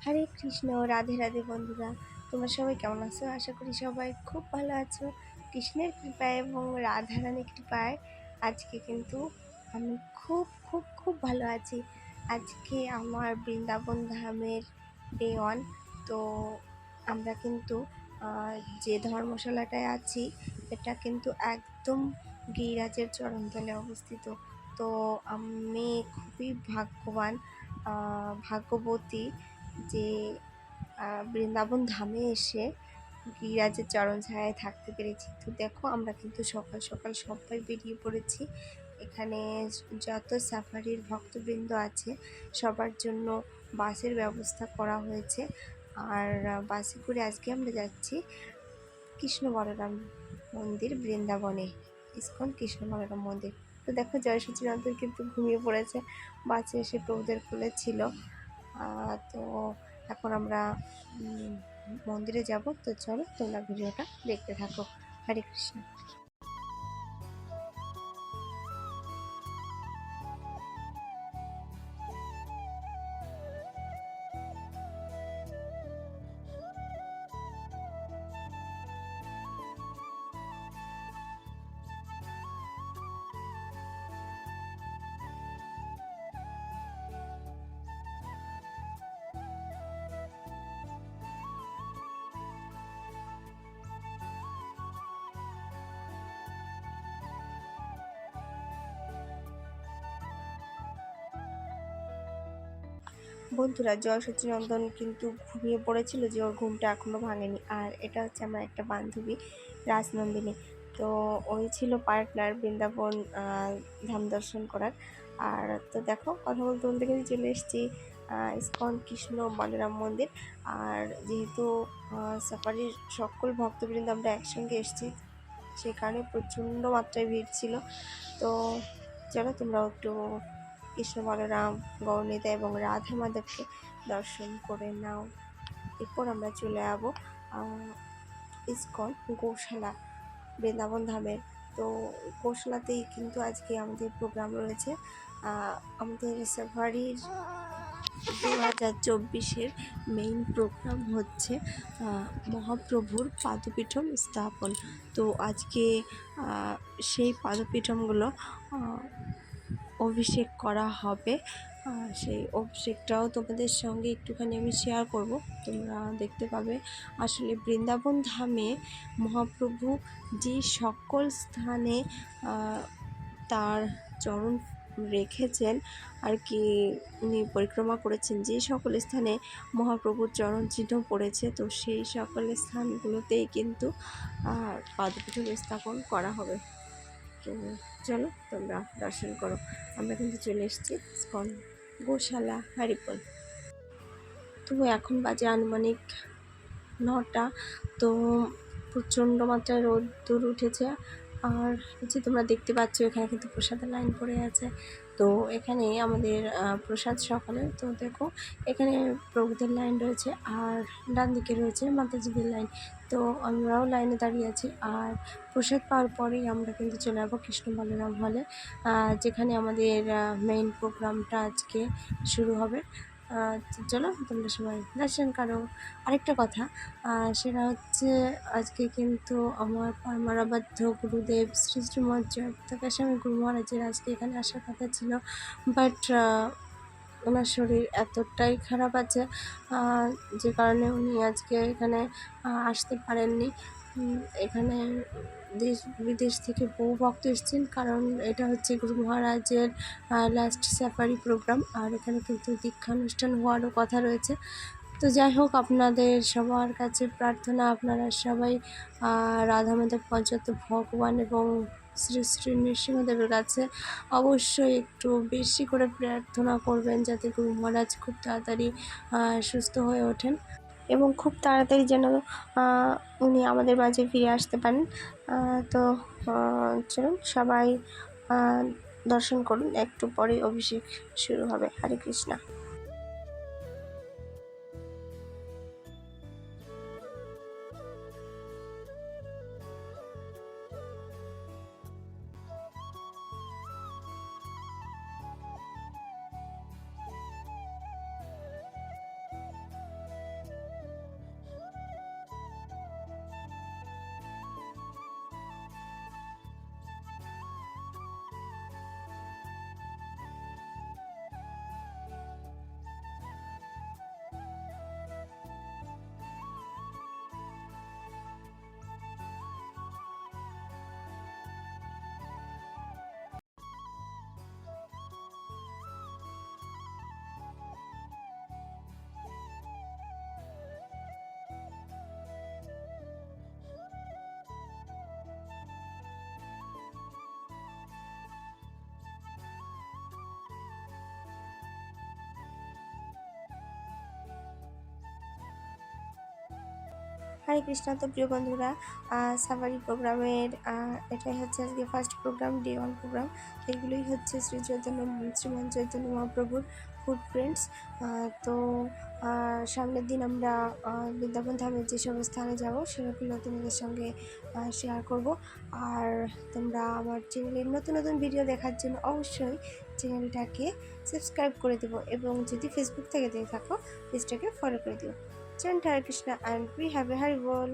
হরে কৃষ্ণ, রাধে রাধে বন্ধুরা। তোমরা সবাই কেমন আছো? আশা করি সবাই খুব ভালো আছো। কৃষ্ণের কৃপায় এবং রাধারানীর কৃপায় আজকে কিন্তু আমি খুব খুব খুব ভালো আছি। আজকে আমার বৃন্দাবন ধামের ডে 1। তো আমরা কিন্তু যে ধর্মশালাটায় আছি এটা কিন্তু একদম গিরিরাজের চরণতলে অবস্থিত। তো আমি খুবই ভাগ্যবতী যে বৃন্দাবন ধামে এসে গিরিরাজের চরণ ছায়ায় থাকতে পেরেছি। তো দেখো, আমরা কিন্তু সকাল সকাল সবাই বেরিয়ে পড়েছি। এখানে যত সাফারির ভক্তবৃন্দ আছে সবার জন্য বাসের ব্যবস্থা করা হয়েছে। আর বাসে করে আজকে আমরা যাচ্ছি কৃষ্ণ বলরাম মন্দির, বৃন্দাবনে ইসকন কৃষ্ণ বলরাম মন্দির। তো দেখো, জয় সচিনন্দন কিন্তু ঘুমিয়ে পড়েছে, বাসে এসে প্রভুদের কোলে ছিল। তো এখন আমরা মন্দিরে যাব। তো চলো, তোমরা ভিডিওটা দেখতে থাকো। হরে কৃষ্ণ। বন্ধুরা, জয় সচিনন্দন কিন্তু ঘুমিয়ে পড়েছিল, যে ওর ঘুমটা এখনো ভাঙেনি। আর এটা হচ্ছে আমার একটা বান্ধবী, রাজনন্দিনী। তো ওই ছিল পার্টনার বৃন্দাবন ধাম দর্শন করার। আর তো দেখো, কথা বলতে বলতে কিন্তু চলে এসেছি ইসকন কৃষ্ণ বলরাম মন্দির। আর যেহেতু সাফারির সকল ভক্তবৃন্দ আমরা একসঙ্গে এসেছি, সে কারণে প্রচণ্ড মাত্রায় ভিড় ছিল। তো চলো, তোমরাও একটু কৃষ্ণ বলরাম, গৌরনীতা এবং রাধা মাধবকে দর্শন করে নাও। এরপর আমরা চলে যাবো ইসকন গোশালা, বৃন্দাবন ধামের। তো গোশালাতেই কিন্তু আজকে আমাদের প্রোগ্রাম রয়েছে। আমাদের সাফারির 2024-এর মেইন প্রোগ্রাম হচ্ছে মহাপ্রভুর পাদপীঠম স্থাপন। তো আজকে সেই পাদপীঠমগুলো অভিষেক করা হবে। সেই অভিষেকটাও তোমাদের সঙ্গে একটুখানি আমি শেয়ার করব, তোমরা দেখতে পাবে। আসলে বৃন্দাবন ধামে মহাপ্রভু যে সকল স্থানে তার চরণ রেখেছেন আর কি, উনি পরিক্রমা করেছেন, যে সকল স্থানে মহাপ্রভুর চরণ চিহ্ন পড়েছে, তো সেই সকল স্থানগুলোতেই কিন্তু পাদপীঠম স্থাপন করা হবে। তো চলো, তোমরা দর্শন করো। আমরা কিন্তু চলে এসেছি ইসকন গোশালা, হরিপল। তো এখন বাজে আনুমানিক 9টা। তো প্রচণ্ড মাত্রায় রোদ্দুর উঠেছে। আর হচ্ছে তোমরা দেখতে পাচ্ছ এখানে কিন্তু প্রসাদের লাইন পড়ে আছে। তো এখানে আমাদের প্রসাদ সকালে। তো দেখো, এখানে প্রভুদের লাইন রয়েছে আর ডান দিকে রয়েছে মাতাজিদের লাইন। তো আমরাও লাইনে দাঁড়িয়ে আছি। আর প্রসাদ পাওয়ার পরেই আমরা কিন্তু চলে যাবো কৃষ্ণ বলরাম হলে, যেখানে আমাদের মেইন প্রোগ্রামটা আজকে শুরু হবে। চলো, তোমরা সবাই দর্শন করো। আরেকটা কথা, সেটা হচ্ছে আজকে কিন্তু আমার পরমারাধ্য গুরুদেব শ্রী শ্রীমৎ জয়প্রতাপ স্বামী গুরু মহারাজের আজকে এখানে আসার কথা ছিল, বাট ওনার শরীর এতটাই খারাপ আছে যে কারণে উনি আজকে এখানে আসতে পারেননি। এখানে দেশ বিদেশ থেকে বহু ভক্ত এসেছেন, কারণ এটা হচ্ছে গুরু মহারাজের লাস্ট সাফারি প্রোগ্রাম। আর এখানে কিন্তু দীক্ষানুষ্ঠান হওয়ারও কথা রয়েছে। তো যাই হোক, আপনাদের সবার কাছে প্রার্থনা, আপনারা সবাই রাধা মাধব পঞ্চায়েত ভগবান এবং শ্রী শ্রী নৃসিংহদেবের কাছে অবশ্যই একটু বেশি করে প্রার্থনা করবেন, যাতে গুরু মহারাজ খুব তাড়াতাড়ি সুস্থ হয়ে ওঠেন এবং খুব তাড়াতাড়ি যেন উনি আমাদের মাঝে ফিরে আসতে পারেন। তো চলুন সবাই দর্শন করুন, একটু পরে অভিষেক শুরু হবে। হরে কৃষ্ণ। হরে কৃষ্ণ। তো প্রিয় বন্ধুরা, সাফারি প্রোগ্রামের এটাই হচ্ছে আজকে ফার্স্ট প্রোগ্রাম, ডে 1 প্রোগ্রাম। এগুলোই হচ্ছে শ্রীমান চৈতন্য মহাপ্রভুর ফুটপ্রিন্টস। তো সামনের দিন আমরা বৃন্দাবন ধামের যেসব স্থানে যাব সেগুলো তোমাদের সঙ্গে শেয়ার করব। আর তোমরা আমার চ্যানেলের নতুন নতুন ভিডিও দেখার জন্য অবশ্যই চ্যানেলটাকে সাবস্ক্রাইব করে দেবো, এবং যদি ফেসবুক থেকে দেখে থাকো পেজটাকে ফলো করে দিও। চন্ড Hare Krishna and we have a Hari ball.